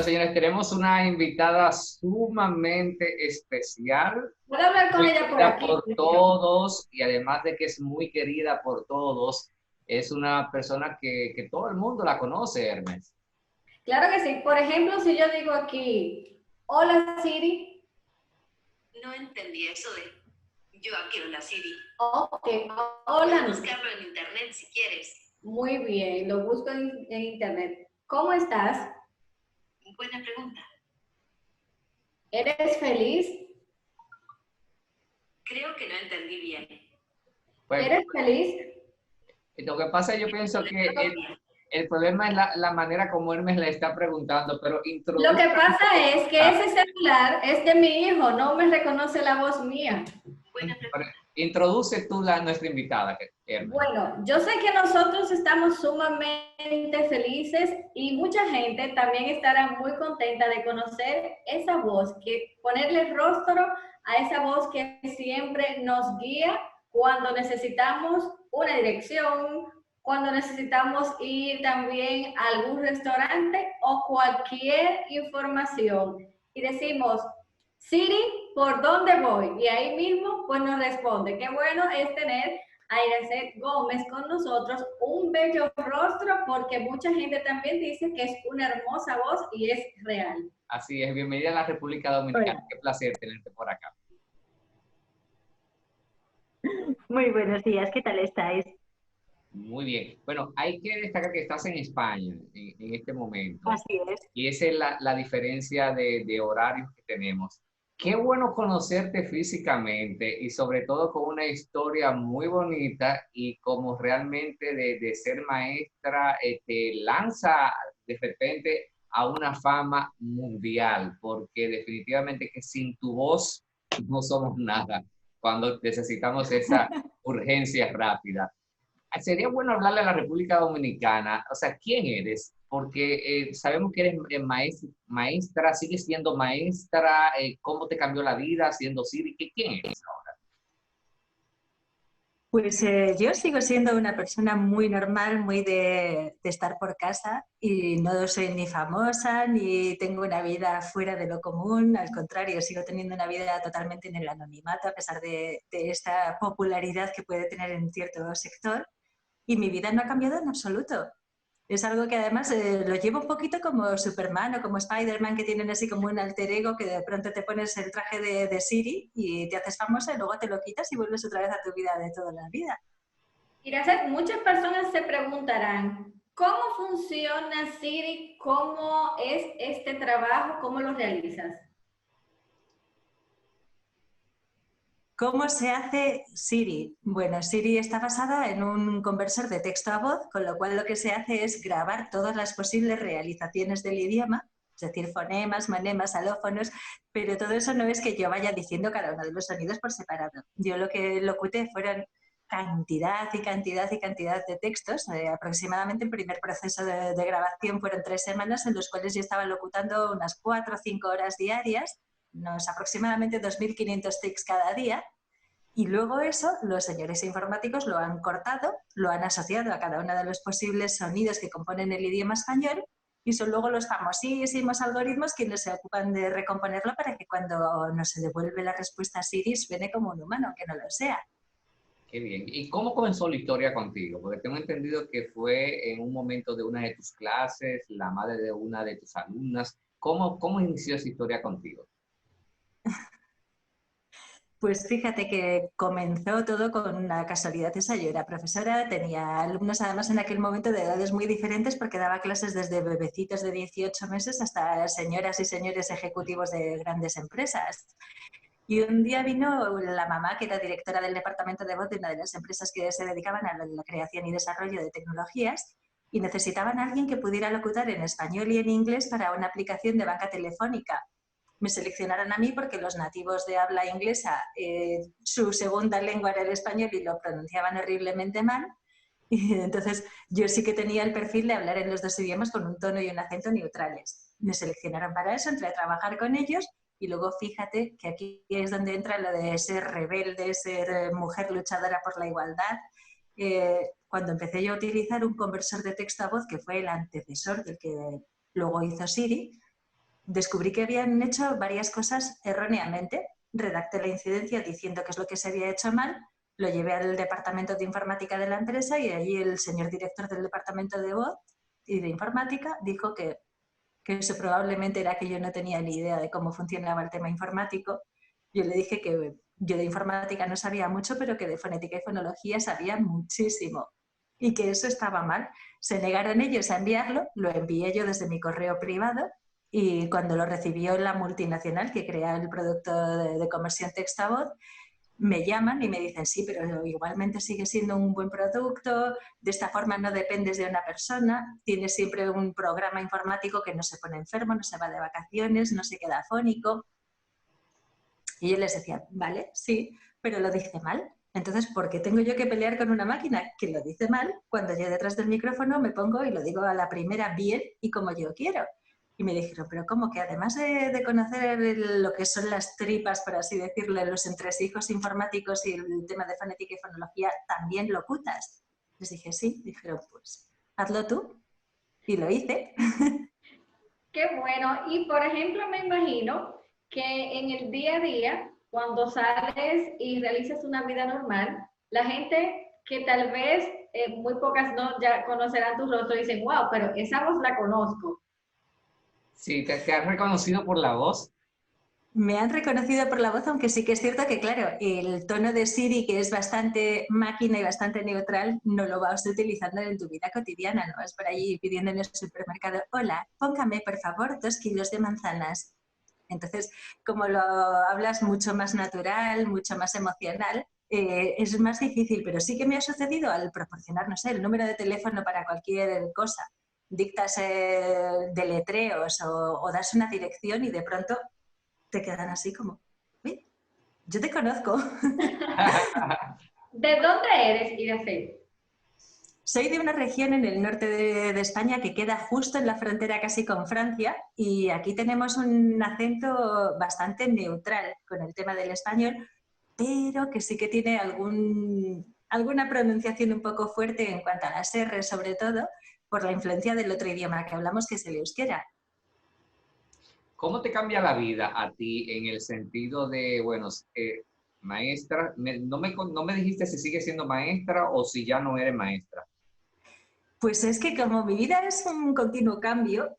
señores, tenemos una invitada sumamente especial, Puedo hablar con muy ella por querida aquí, por Sergio. todos y además de que es muy querida por todos, es una persona que todo el mundo la conoce, Hermes. Claro que sí. Por ejemplo, si yo digo aquí, hola Siri, No entendí eso de yo aquí en la Siri. ok, Puedes hola. buscarlo en internet si quieres. Muy bien, lo busco en internet. ¿Cómo estás? Buena pregunta. ¿Eres feliz? Creo que no entendí bien. Pues ¿Eres feliz? lo que pasa, yo pienso que el problema es la manera como Hermes le está preguntando, pero Lo que introduzca. pasa es que ese celular es de mi hijo, no me reconoce la voz mía. Buena pregunta. Introduce tú nuestra invitada, Hermes. Bueno, yo sé que nosotros estamos sumamente felices y mucha gente también estará muy contenta de conocer esa voz, que ponerle rostro a esa voz que siempre nos guía cuando necesitamos una dirección, cuando necesitamos ir también a algún restaurante o cualquier información. Y decimos, Siri, ¿por dónde voy? Y ahí mismo pues nos responde. Qué bueno es tener a Iracet Gómez con nosotros, un bello rostro, porque mucha gente también dice que es una hermosa voz y es real. Así es, bienvenida a la República Dominicana. Hola, Qué placer tenerte por acá. muy buenos días, ¿qué tal estáis? Muy bien. Bueno, hay que destacar que estás en España en este momento Así es. y esa es la diferencia de horarios que tenemos. Qué bueno conocerte físicamente y sobre todo con una historia muy bonita y como realmente de ser maestra te lanza de repente a una fama mundial, porque definitivamente que sin tu voz no somos nada cuando necesitamos esa urgencia rápida. Sería bueno hablarle a la República Dominicana, o sea, ¿quién eres? Porque sabemos que eres maestra, sigues siendo maestra, ¿cómo te cambió la vida siendo Siri? ¿Quién eres ahora? Pues yo sigo siendo una persona muy normal, muy de estar por casa y no soy ni famosa ni tengo una vida fuera de lo común, al contrario, sigo teniendo una vida totalmente en el anonimato a pesar de esta popularidad que puede tener en cierto sector y mi vida no ha cambiado en absoluto. Es algo que además lo llevo un poquito como Superman o como Spider-Man, que tienen así como un alter ego que de pronto te pones el traje de Siri y te haces famosa y luego te lo quitas y vuelves otra vez a tu vida de toda la vida. Iracet, muchas personas se preguntarán, ¿cómo funciona Siri? ¿Cómo es este trabajo? ¿Cómo lo realizas? ¿Cómo se hace Siri? Bueno, Siri está basada en un conversor de texto a voz, con lo cual lo que se hace es grabar todas las posibles realizaciones del idioma, es decir, fonemas, monemas, alófonos, pero todo eso no es que yo vaya diciendo cada uno de los sonidos por separado. Yo lo que locuté fueron cantidad y cantidad y cantidad de textos. Aproximadamente el primer proceso de grabación fueron 3 semanas en los cuales yo estaba locutando unas 4 o 5 horas diarias, unos aproximadamente 2.500 tics cada día. Y luego eso, los señores informáticos lo han cortado, lo han asociado a cada uno de los posibles sonidos que componen el idioma español y son luego los famosísimos algoritmos quienes se ocupan de recomponerlo para que cuando nos se devuelve la respuesta a Siri suene como un humano, aunque no lo sea. Qué bien. ¿Y cómo comenzó la historia contigo? Porque tengo entendido que fue en un momento de una de tus clases, la madre de una de tus alumnas. ¿Cómo inició esa historia contigo? Pues fíjate que comenzó todo con una casualidad esa. Yo era profesora, tenía alumnos además en aquel momento de edades muy diferentes porque daba clases desde bebecitos de 18 meses hasta señoras y señores ejecutivos de grandes empresas. Y un día vino la mamá, que era directora del departamento de voz de una de las empresas que se dedicaban a la creación y desarrollo de tecnologías, y necesitaban a alguien que pudiera locutar en español y en inglés para una aplicación de banca telefónica. Me seleccionaron a mí porque los nativos de habla inglesa, su segunda lengua era el español y lo pronunciaban horriblemente mal. Y entonces yo sí que tenía el perfil de hablar en los dos idiomas con un tono y un acento neutrales. Me seleccionaron para eso, entré a trabajar con ellos y luego fíjate que aquí es donde entra lo de ser rebelde, ser mujer luchadora por la igualdad. Cuando empecé yo a utilizar un conversor de texto a voz, que fue el antecesor del que luego hizo Siri, descubrí que habían hecho varias cosas erróneamente. Redacté la incidencia diciendo qué es lo que se había hecho mal, lo llevé al departamento de informática de la empresa y allí el señor director del departamento de voz y de informática dijo que eso probablemente era que yo no tenía ni idea de cómo funcionaba el tema informático. Yo le dije que yo de informática no sabía mucho, pero que de fonética y fonología sabía muchísimo y que eso estaba mal. Se negaron ellos a enviarlo, lo envié yo desde mi correo privado y cuando lo recibió la multinacional que crea el producto de conversión texto a voz, me llaman y me dicen, sí, pero igualmente sigue siendo un buen producto, de esta forma no dependes de una persona, tienes siempre un programa informático que no se pone enfermo, no se va de vacaciones, no se queda afónico. Y yo les decía, vale, sí, pero lo dice mal. Entonces, ¿por qué tengo yo que pelear con una máquina que lo dice mal cuando yo detrás del micrófono me pongo y lo digo a la primera bien y como yo quiero? Y me dijeron, pero ¿cómo que además de conocer lo que son las tripas, por así decirlo, los entresijos informáticos y el tema de fonética y fonología, también locutas? Les dije, sí. Dijeron, pues hazlo tú. Y lo hice. Qué bueno. Y por ejemplo, me imagino que en el día a día, cuando sales y realizas una vida normal, la gente que tal vez muy pocas no ya conocerán tu rostro dicen, wow, pero esa voz la conozco. Sí, te has reconocido por la voz. Me han reconocido por la voz, aunque sí que es cierto que, claro, el tono de Siri, que es bastante máquina y bastante neutral, no lo vas utilizando en tu vida cotidiana, no vas por allí pidiendo en el supermercado, hola, póngame por favor 2 kilos de manzanas. Entonces, como lo hablas mucho más natural, mucho más emocional, es más difícil, pero sí que me ha sucedido al proporcionar, no sé, el número de teléfono para cualquier cosa. Dictas deletreos o das una dirección y de pronto te quedan así como, uy, yo te conozco. ¿De dónde eres, Iracema? Soy de una región en el norte de España que queda justo en la frontera casi con Francia y aquí tenemos un acento bastante neutral con el tema del español, pero que sí que tiene alguna pronunciación un poco fuerte en cuanto a las R, sobre todo por la influencia del otro idioma que hablamos, que es el euskera. ¿Cómo te cambia la vida a ti en el sentido de, bueno, maestra, no me dijiste si sigues siendo maestra o si ya no eres maestra? Pues es que como mi vida es un continuo cambio,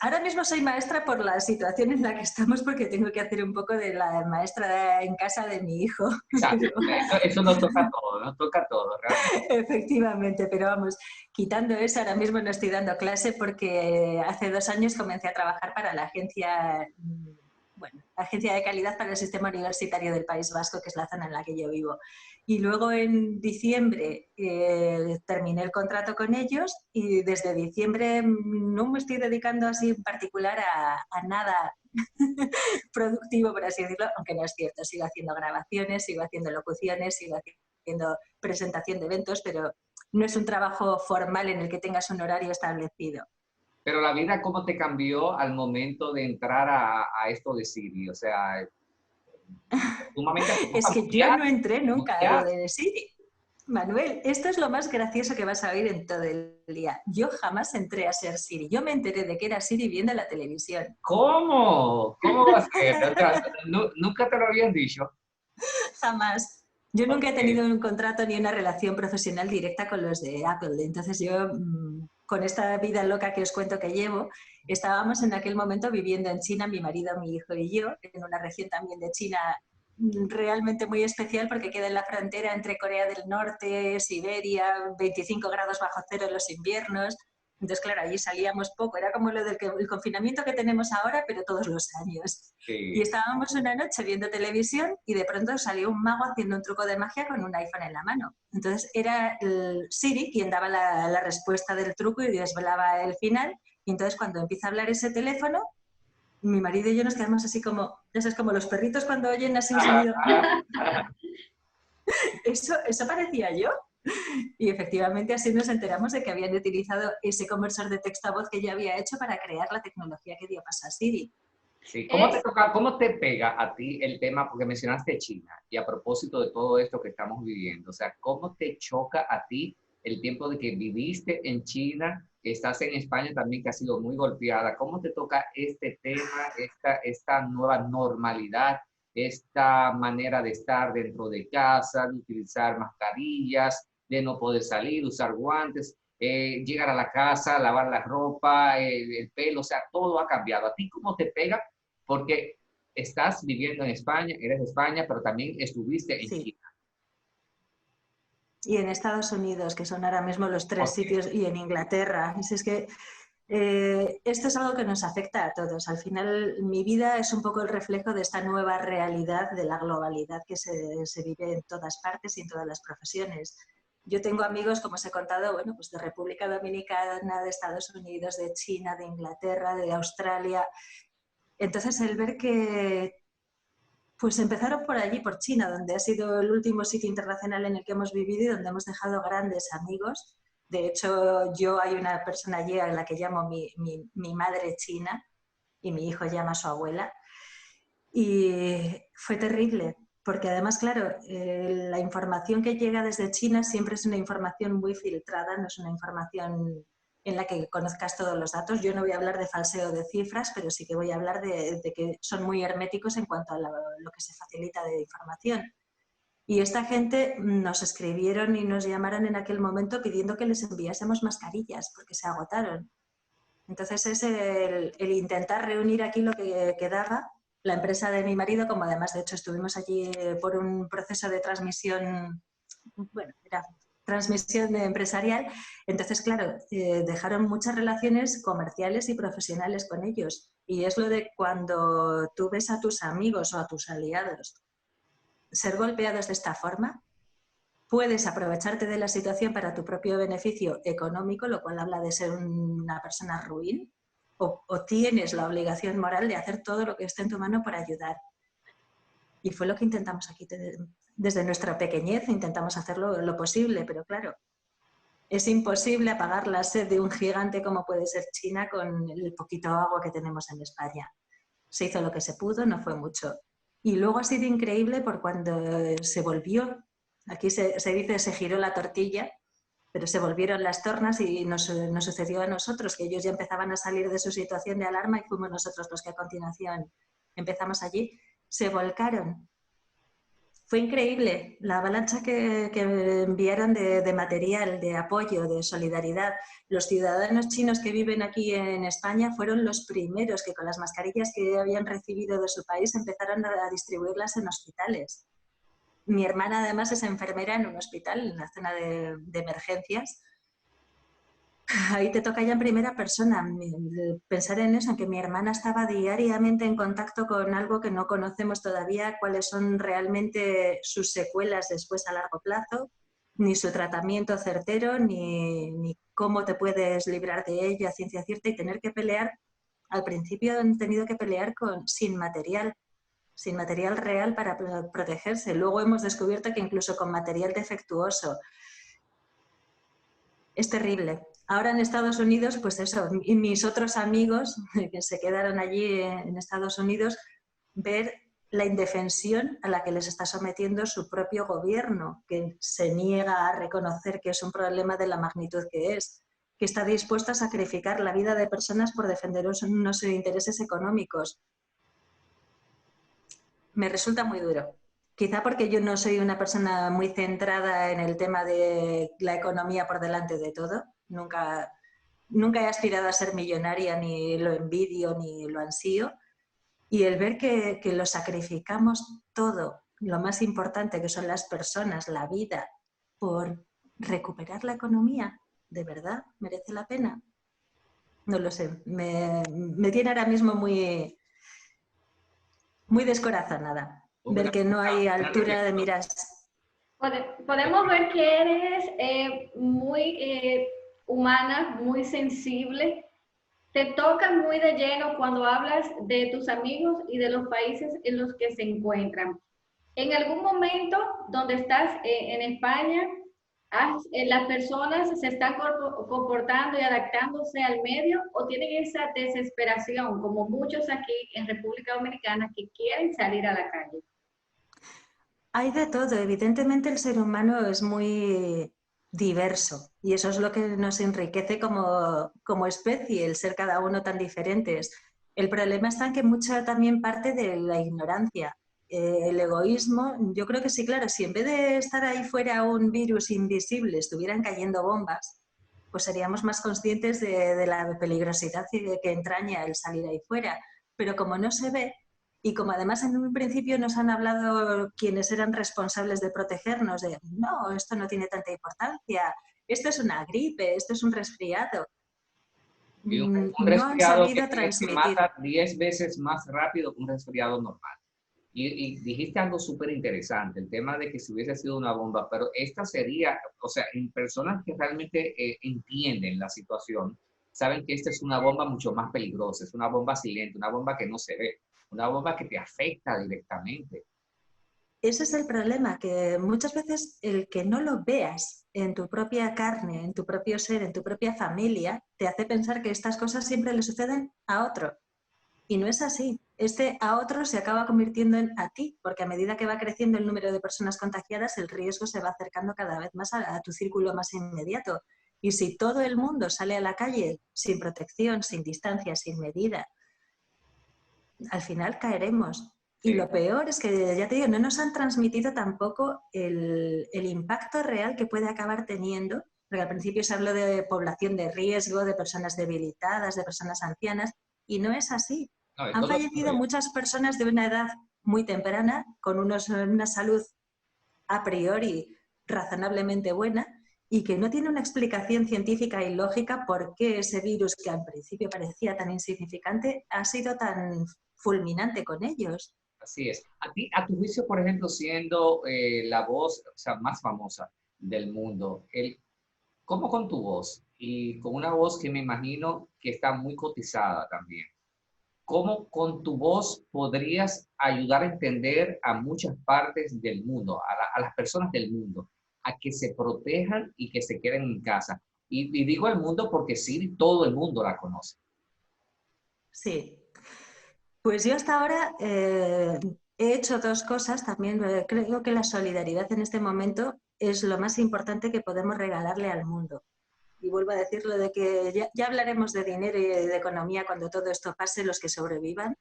ahora mismo soy maestra por la situación en la que estamos porque tengo que hacer un poco de la maestra en casa de mi hijo. Exacto, Pero, eso nos toca todo, nos toca todo, realmente. efectivamente, pero vamos, quitando eso, ahora mismo no estoy dando clase porque hace 2 años comencé a trabajar para la agencia, bueno, la Agencia de Calidad para el Sistema Universitario del País Vasco, que es la zona en la que yo vivo. Y luego en diciembre terminé el contrato con ellos y desde diciembre no me estoy dedicando así en particular a nada productivo, por así decirlo, aunque no es cierto. Sigo haciendo grabaciones, sigo haciendo locuciones, sigo haciendo presentación de eventos, pero no es un trabajo formal en el que tengas un horario establecido. Pero la vida, ¿cómo te cambió al momento de entrar a esto de Siri? O sea, sumamente Es que yo familiar, no entré nunca a lo familiar. de Siri. Manuel, esto es lo más gracioso que vas a oír en todo el día. Yo jamás entré a ser Siri. Yo me enteré de que era Siri viendo la televisión. ¿Cómo? ¿Cómo va a ser? O sea, nunca te lo habían dicho. Jamás. Yo nunca he Ok. tenido un contrato ni una relación profesional directa con los de Apple. Entonces yo, con esta vida loca que os cuento que llevo, estábamos en aquel momento viviendo en China, mi marido, mi hijo y yo, en una región también de China realmente muy especial porque queda en la frontera entre Corea del Norte, Siberia, 25 grados bajo cero en los inviernos. Entonces, claro, allí salíamos poco. Era como lo del el confinamiento que tenemos ahora, pero todos los años. Y Sí. estábamos una noche viendo televisión y de pronto salió un mago haciendo un truco de magia con un iPhone en la mano. Entonces era el Siri quien daba la respuesta del truco y desvelaba el final. Y entonces cuando empieza a hablar ese teléfono, mi marido y yo nos quedamos así como, ya sabes, como los perritos cuando oyen así un sonido. Eso parecía yo. Y efectivamente así nos enteramos de que habían utilizado ese conversor de texto a voz que yo había hecho para crear la tecnología que dio paso a Siri. Sí, Es, cómo te pega a ti el tema? Porque mencionaste China y a propósito de todo esto que estamos viviendo, o sea, ¿cómo te choca a ti el tiempo de que viviste en China, estás en España también que ha sido muy golpeada. ¿Cómo te toca este tema, esta nueva normalidad, esta manera de estar dentro de casa, de utilizar mascarillas, de no poder salir, usar guantes, llegar a la casa, lavar la ropa, el pelo, o sea, todo ha cambiado? ¿A ti cómo te pega? Porque estás viviendo en España, eres de España, pero también estuviste en Sí. China. Y en Estados Unidos, que son ahora mismo los tres Okay. sitios, y en Inglaterra. Y si es que esto es algo que nos afecta a todos. Al final, mi vida es un poco el reflejo de esta nueva realidad de la globalidad que se vive en todas partes y en todas las profesiones. Yo tengo amigos, como os he contado, bueno, pues de República Dominicana, de Estados Unidos, de China, de Inglaterra, de Australia. Entonces, el ver que pues empezaron por allí, por China, donde ha sido el último sitio internacional en el que hemos vivido y donde hemos dejado grandes amigos. De hecho, yo hay una persona allí a la que llamo mi madre china y mi hijo llama a su abuela. Y fue terrible, porque además, claro, la información que llega desde China siempre es una información muy filtrada, no es una información en la que conozcas todos los datos. Yo no voy a hablar de falseo de cifras, pero sí que voy a hablar de que son muy herméticos en cuanto a lo que se facilita de información. Y esta gente nos escribieron y nos llamaron en aquel momento pidiendo que les enviásemos mascarillas porque se agotaron. Entonces es el intentar reunir aquí lo que quedaba. La empresa de mi marido, como además de hecho estuvimos allí por un proceso de transmisión, bueno, era transmisión empresarial, entonces claro, dejaron muchas relaciones comerciales y profesionales con ellos. Y es lo de cuando tú ves a tus amigos o a tus aliados ser golpeados de esta forma, puedes aprovecharte de la situación para tu propio beneficio económico, lo cual habla de ser una persona ruin, o tienes la obligación moral de hacer todo lo que esté en tu mano para ayudar. Y fue lo que intentamos aquí. Desde nuestra pequeñez intentamos hacerlo lo posible, pero claro, es imposible apagar la sed de un gigante como puede ser China con el poquito agua que tenemos en España. Se hizo lo que se pudo, no fue mucho. Y luego ha sido increíble por cuando se volvió, aquí se dice se giró la tortilla, pero se volvieron las tornas y nos sucedió a nosotros, que ellos ya empezaban a salir de su situación de alarma y fuimos nosotros los que a continuación empezamos allí. Se volcaron. Fue increíble la avalancha que enviaron de material, de apoyo, de solidaridad. Los ciudadanos chinos que viven aquí en España fueron los primeros que con las mascarillas que habían recibido de su país empezaron a distribuirlas en hospitales. Mi hermana además es enfermera en un hospital, en la zona de emergencias. Ahí te toca ya en primera persona pensar en eso, en que mi hermana estaba diariamente en contacto con algo que no conocemos todavía, cuáles son realmente sus secuelas después a largo plazo, ni su tratamiento certero, ni cómo te puedes librar de ello a ciencia cierta y tener que pelear. Al principio han tenido que pelear sin material real para protegerse. Luego hemos descubierto que incluso con material defectuoso. Es terrible. Ahora en Estados Unidos, pues eso, y mis otros amigos que se quedaron allí en Estados Unidos, ver la indefensión a la que les está sometiendo su propio gobierno, que se niega a reconocer que es un problema de la magnitud que es, que está dispuesto a sacrificar la vida de personas por defender unos intereses económicos. Me resulta muy duro. Quizá porque yo no soy una persona muy centrada en el tema de la economía por delante de todo. Nunca he aspirado a ser millonaria, ni lo envidio, ni lo ansío. Y el ver que lo sacrificamos todo, lo más importante que son las personas, la vida, por recuperar la economía, ¿de verdad merece la pena? No lo sé. Me tiene ahora mismo muy, muy descorazonada. Ver que no hay altura de miras. Podemos ver que eres muy humana, muy sensible. Te toca muy de lleno cuando hablas de tus amigos y de los países en los que se encuentran. En algún momento donde estás en España, las personas se están comportando y adaptándose al medio o tienen esa desesperación, como muchos aquí en República Dominicana que quieren salir a la calle. Hay de todo. Evidentemente el ser humano es muy diverso. Y eso es lo que nos enriquece como especie, el ser cada uno tan diferentes. El problema está en que mucha también parte de la ignorancia. El egoísmo, yo creo que sí, claro, si en vez de estar ahí fuera un virus invisible estuvieran cayendo bombas, pues seríamos más conscientes de la peligrosidad que entraña el salir ahí fuera. Pero como no se ve, y como además en un principio nos han hablado quienes eran responsables de protegernos, de no, esto no tiene tanta importancia, esto es una gripe, esto es un resfriado, Y un no han resfriado que, sabido que transmitir. mata 10 veces más rápido que un resfriado normal. Y dijiste algo súper interesante, el tema de que si hubiese sido una bomba, pero esta sería, o sea, en personas que realmente entienden la situación, saben que esta es una bomba mucho más peligrosa, es una bomba silente, una bomba que no se ve, una bomba que te afecta directamente. Ese es el problema, que muchas veces el que no lo veas en tu propia carne, en tu propio ser, en tu propia familia, te hace pensar que estas cosas siempre le suceden a otro. Y no es así. Este a otro se acaba convirtiendo en a ti, porque a medida que va creciendo el número de personas contagiadas, el riesgo se va acercando cada vez más a tu círculo más inmediato. Y si todo el mundo sale a la calle sin protección, sin distancia, sin medida, al final caeremos. Y Sí. lo peor es que, ya te digo, no nos han transmitido tampoco el impacto real que puede acabar teniendo, porque al principio se habló de población de riesgo, de personas debilitadas, de personas ancianas, y no es así. No, de Han todo el fallecido mundo. muchas personas de una edad muy temprana, con una salud a priori razonablemente buena, y que no tiene una explicación científica y lógica por qué ese virus, que al principio parecía tan insignificante, ha sido tan fulminante con ellos. Así es. A ti, a tu juicio, por ejemplo, siendo la voz, o sea, más famosa del mundo, ¿cómo con tu voz? Y con una voz que me imagino que está muy cotizada también. ¿Cómo con tu voz podrías ayudar a entender a muchas partes del mundo, a las personas del mundo, a que se protejan y que se queden en casa? Y digo el mundo porque sí, todo el mundo la conoce. Sí. Pues yo hasta ahora he hecho dos cosas. También creo que la solidaridad en este momento es lo más importante que podemos regalarle al mundo. Y vuelvo a decirlo de que ya hablaremos de dinero y de economía cuando todo esto pase, los que sobrevivan,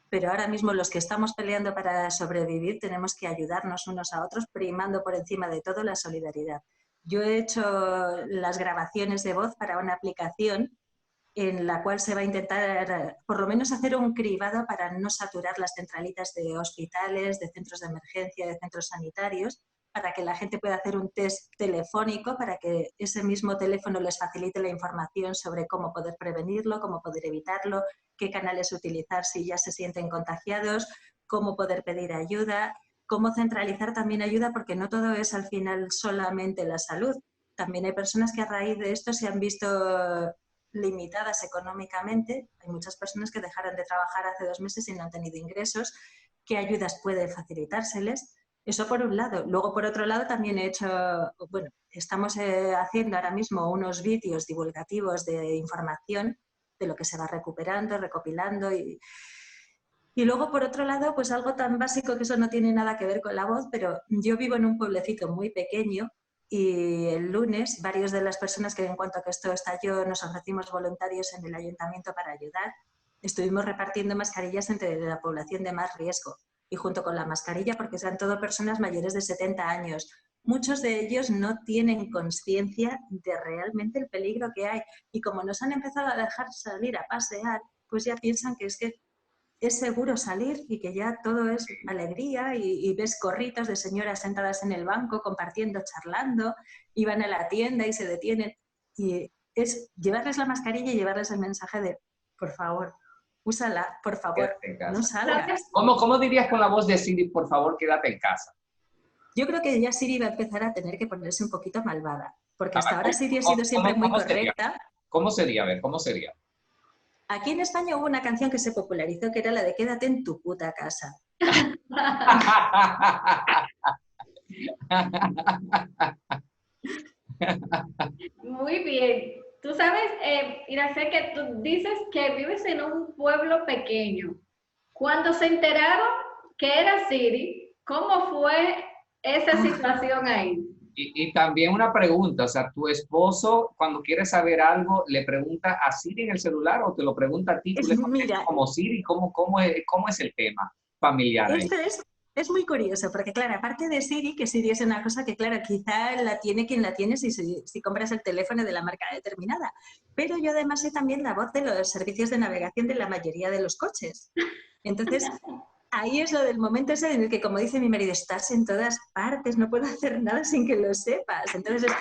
pero ahora mismo los que estamos peleando para sobrevivir tenemos que ayudarnos unos a otros, primando por encima de todo la solidaridad. Yo he hecho las grabaciones de voz para una aplicación en la cual se va a intentar por lo menos hacer un cribado para no saturar las centralitas de hospitales, de centros de emergencia, de centros sanitarios, para que la gente pueda hacer un test telefónico, para que ese mismo teléfono les facilite la información sobre cómo poder prevenirlo, cómo poder evitarlo, qué canales utilizar si ya se sienten contagiados, cómo poder pedir ayuda, cómo centralizar también ayuda, porque no todo es al final solamente la salud. También hay personas que a raíz de esto se han visto limitadas económicamente. Hay muchas personas que dejaron de trabajar hace 2 meses y no han tenido ingresos. ¿Qué ayudas puede facilitárseles? Eso por un lado. Luego, por otro lado, también he hecho, bueno, estamos haciendo ahora mismo unos vídeos divulgativos de información de lo que se va recuperando, recopilando y luego, por otro lado, pues algo tan básico que eso no tiene nada que ver con la voz, pero yo vivo en un pueblecito muy pequeño y el lunes varios de las personas que en cuanto a que esto estalló nos ofrecimos voluntarios en el ayuntamiento para ayudar, estuvimos repartiendo mascarillas entre la población de más riesgo y junto con la mascarilla, porque sean todo personas mayores de 70 años. Muchos de ellos no tienen conciencia de realmente el peligro que hay y como nos han empezado a dejar salir a pasear, pues ya piensan que es seguro salir y que ya todo es alegría y ves corritos de señoras sentadas en el banco compartiendo, charlando, y van a la tienda y se detienen. Y es llevarles la mascarilla y llevarles el mensaje de, por favor, úsala, por favor, Quédate en no casa. ¿Sabes? salgas. ¿Cómo dirías con la voz de Siri, por favor, quédate en casa? Yo creo que ya Siri va a empezar a tener que ponerse un poquito malvada, porque hasta ahora ¿Cómo, Siri ha sido siempre muy cómo sería? correcta. ¿Cómo sería? A ver, ¿cómo sería? Aquí en España hubo una canción que se popularizó que era la de Quédate en tu puta casa. Muy bien. Tú sabes, Iracel, que tú dices que vives en un pueblo pequeño. Cuando se enteraron que era Siri, ¿cómo fue esa situación ahí? Y también una pregunta, o sea, ¿tu esposo cuando quiere saber algo le pregunta a Siri en el celular o te lo pregunta a ti, tú le contestas Mira, como Siri? ¿Cómo es el tema familiar ahí? esto es muy curioso, porque claro, aparte de Siri, que Siri es una cosa que claro, quizá la tiene quien la tiene si compras el teléfono de la marca determinada, pero yo además soy también la voz de los servicios de navegación de la mayoría de los coches. Entonces, ahí es lo del momento ese en el que, como dice mi marido, estás en todas partes, no puedo hacer nada sin que lo sepas. Entonces,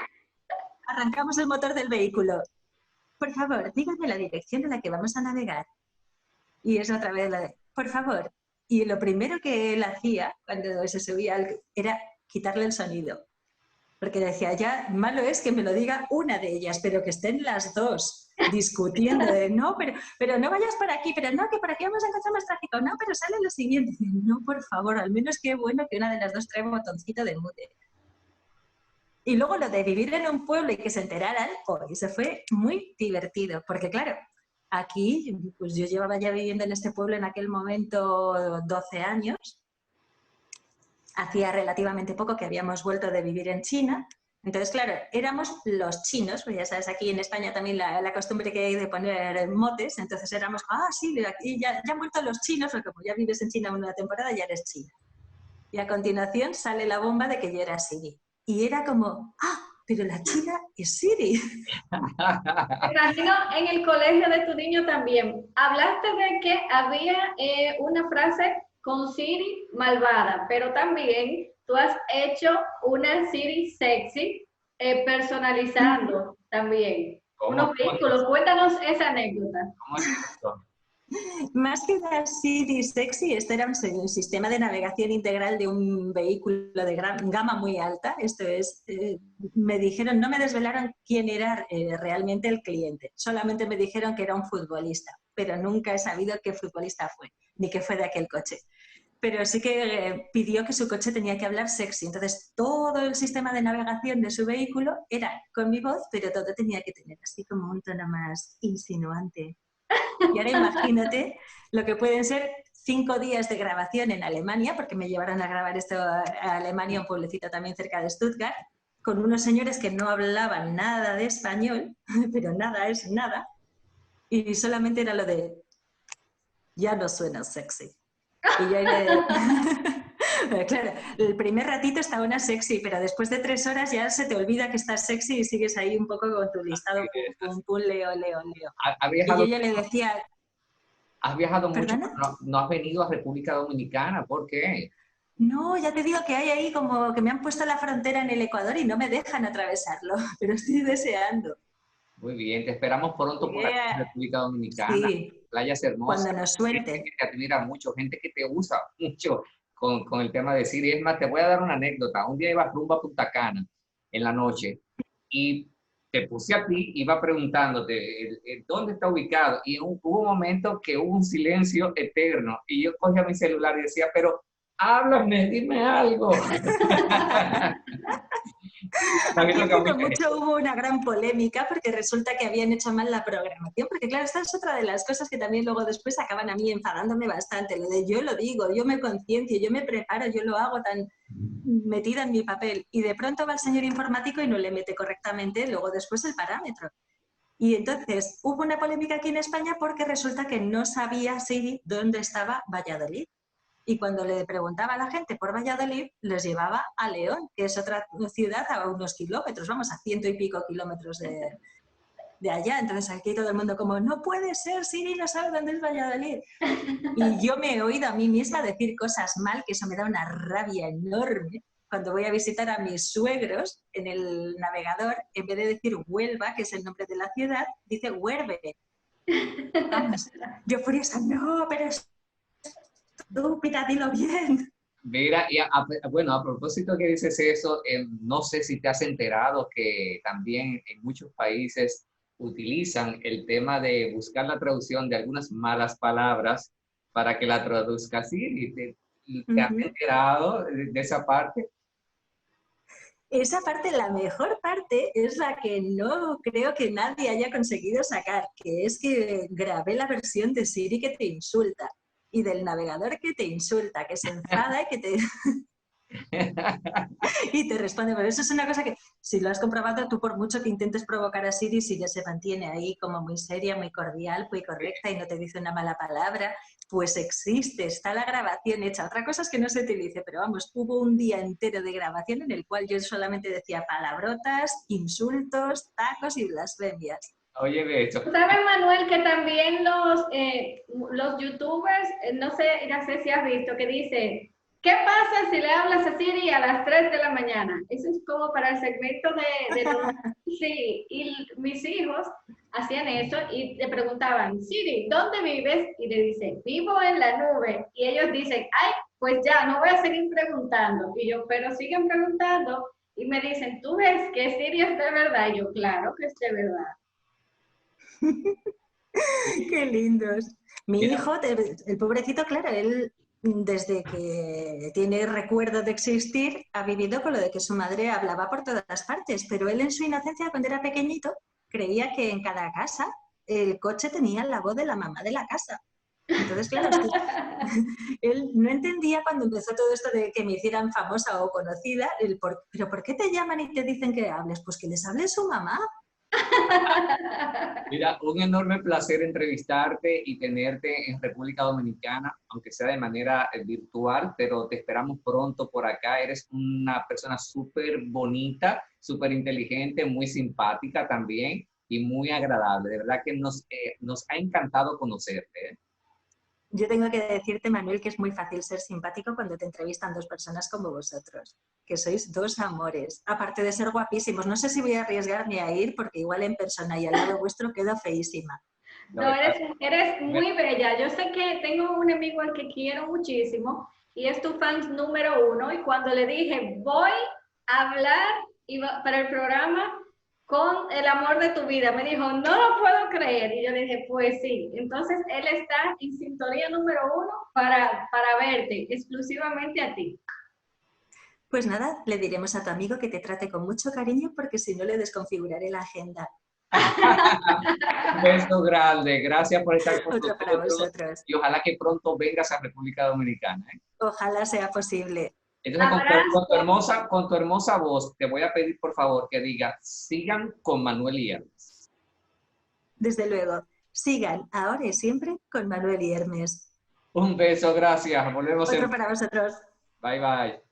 arrancamos el motor del vehículo. Por favor, dígame la dirección en la que vamos a navegar. Y es otra vez la de, por favor. Y lo primero que él hacía cuando se subía era quitarle el sonido. Porque decía, ya malo es que me lo diga una de ellas, pero que estén las dos discutiendo de, no, pero no vayas por aquí, pero no, que por aquí vamos a encontrar más tráfico, no, pero sale lo siguiente. No, por favor, al menos qué bueno que una de las dos trae un botoncito de mute. Y luego lo de vivir en un pueblo y que se enteraran, eso fue muy divertido, porque claro, aquí, pues yo llevaba ya viviendo en este pueblo en aquel momento 12 años, hacía relativamente poco que habíamos vuelto de vivir en China, entonces claro, éramos los chinos, pues ya sabes, aquí en España también la costumbre que hay de poner motes, entonces éramos, sí, aquí ya han vuelto los chinos, porque como ya vives en China una temporada ya eres china. Y a continuación sale la bomba de que yo era Siri. Y era como, pero la china es Siri. Me imagino en el colegio de tu niño también. Hablaste de que había una frase con Siri malvada, pero también tú has hecho una Siri sexy personalizando también unos vehículos. Cuéntanos esa anécdota. ¿Cómo es esto? Más que una Siri sexy, este era un sistema de navegación integral de un vehículo de gama muy alta. Esto es, me dijeron, no me desvelaron quién era realmente el cliente. Solamente me dijeron que era un futbolista, pero nunca he sabido qué futbolista fue, ni qué fue de aquel coche. Pero sí que pidió que su coche tenía que hablar sexy. Entonces, todo el sistema de navegación de su vehículo era con mi voz, pero todo tenía que tener así como un tono más insinuante. Y ahora imagínate lo que pueden ser 5 días de grabación en Alemania, porque me llevaron a grabar esto a Alemania, un pueblecito también cerca de Stuttgart, con unos señores que no hablaban nada de español, pero nada es nada, y solamente era lo de, ya no suena sexy. Y yo era claro, el primer ratito está una sexy, pero después de 3 horas ya se te olvida que estás sexy y sigues ahí un poco con tu listado, pum, pum, pum, leo. Y yo ya le decía... ¿Has viajado mucho, ¿Perdona? pero no has venido a República Dominicana? ¿Por qué? No, ya te digo que hay ahí como que me han puesto la frontera en el Ecuador y no me dejan atravesarlo, pero estoy deseando. Muy bien, te esperamos pronto por aquí en República Dominicana. Sí, Playas hermosas. cuando nos suelte. Gente que te admira mucho, gente que te usa mucho con el tema de Siri. Es más, te voy a dar una anécdota. Un día iba rumbo a Punta Cana en la noche y te puse a ti, iba preguntándote dónde está ubicado y hubo un momento que hubo un silencio eterno y yo cogía mi celular y decía, pero háblame, dime algo. Mucho hubo una gran polémica porque resulta que habían hecho mal la programación, porque claro, esta es otra de las cosas que también luego después acaban a mí enfadándome bastante, lo de yo lo digo, yo me conciencio, yo me preparo, yo lo hago tan metida en mi papel y de pronto va el señor informático y no le mete correctamente luego después el parámetro. Y entonces hubo una polémica aquí en España porque resulta que no sabía Siri dónde estaba Valladolid. Y cuando le preguntaba a la gente por Valladolid, les llevaba a León, que es otra ciudad a unos kilómetros, vamos, a 100 y pico kilómetros de allá. Entonces aquí todo el mundo como, no puede ser, Siri no sabe dónde es Valladolid. Y yo me he oído a mí misma decir cosas mal, que eso me da una rabia enorme. Cuando voy a visitar a mis suegros en el navegador, en vez de decir Huelva, que es el nombre de la ciudad, dice Huerve. Vamos, yo furiosa, no, pero es estúpida, dilo bien. Mira, y bueno, a propósito que dices eso, no sé si te has enterado que también en muchos países utilizan el tema de buscar la traducción de algunas malas palabras para que la traduzca así. ¿Te has enterado de esa parte? Esa parte, la mejor parte, es la que no creo que nadie haya conseguido sacar, que es que grabé la versión de Siri que te insulta y del navegador que te insulta, que se enfada y que te... Y te responde, pero eso es una cosa que, si lo has comprobado, tú por mucho que intentes provocar a Siri, si ella se mantiene ahí como muy seria, muy cordial, muy correcta y no te dice una mala palabra, pues existe, está la grabación hecha. Otra cosa es que no se utilice, pero vamos, hubo un día entero de grabación en el cual yo solamente decía palabrotas, insultos, tacos y blasfemias. Oye, de hecho, ¿Sabes, Manuel, que también los youtubers, no sé si has visto, que dicen, ¿qué pasa si le hablas a Siri a las 3 de la mañana? Eso es como para el segmento de los... Sí, y mis hijos hacían eso y le preguntaban, Siri, ¿dónde vives? Y le dicen, vivo en la nube. Y ellos dicen, ay, pues ya, no voy a seguir preguntando. Y yo, pero siguen preguntando. Y me dicen, ¿tú ves que Siri es de verdad? Y yo, claro que es de verdad. Qué lindos. Mi mira, hijo, el pobrecito, claro, él desde que tiene recuerdo de existir ha vivido con lo de que su madre hablaba por todas partes, pero él en su inocencia, cuando era pequeñito, creía que en cada casa el coche tenía la voz de la mamá de la casa. Entonces, claro, él no entendía cuando empezó todo esto de que me hicieran famosa o conocida, pero ¿por qué te llaman y te dicen que hables? Pues que les hable su mamá. mira, un enorme placer entrevistarte y tenerte en República Dominicana, aunque sea de manera virtual, pero te esperamos pronto por acá. Eres una persona súper bonita, súper inteligente, muy simpática también y muy agradable. De verdad que nos ha encantado conocerte, ¿eh? Yo tengo que decirte, Manuel, que es muy fácil ser simpático cuando te entrevistan dos personas como vosotros, que sois dos amores, aparte de ser guapísimos. No sé si voy a arriesgarme a ir porque igual en persona y al lado vuestro quedo feísima. No, No, eres muy bella. Yo sé que tengo un amigo al que quiero muchísimo y es tu fan número 1. Y cuando le dije, voy a hablar para el programa con el amor de tu vida, me dijo, no lo puedo creer. Y yo le dije, pues sí. Entonces, él está en sintonía número 1 para verte, exclusivamente a ti. Pues nada, le diremos a tu amigo que te trate con mucho cariño porque si no le desconfiguraré la agenda. un beso grande, gracias por estar con Otro para nosotros vosotros. y ojalá que pronto vengas a República Dominicana, ¿eh? Ojalá sea posible. Entonces, Abrazo. con tu hermosa voz, te voy a pedir por favor que digas, sigan con Manuel y Hermes. Desde luego, sigan ahora y siempre con Manuel y Hermes. Un beso, gracias. Volvemos Otro el... para vosotros. Bye, bye.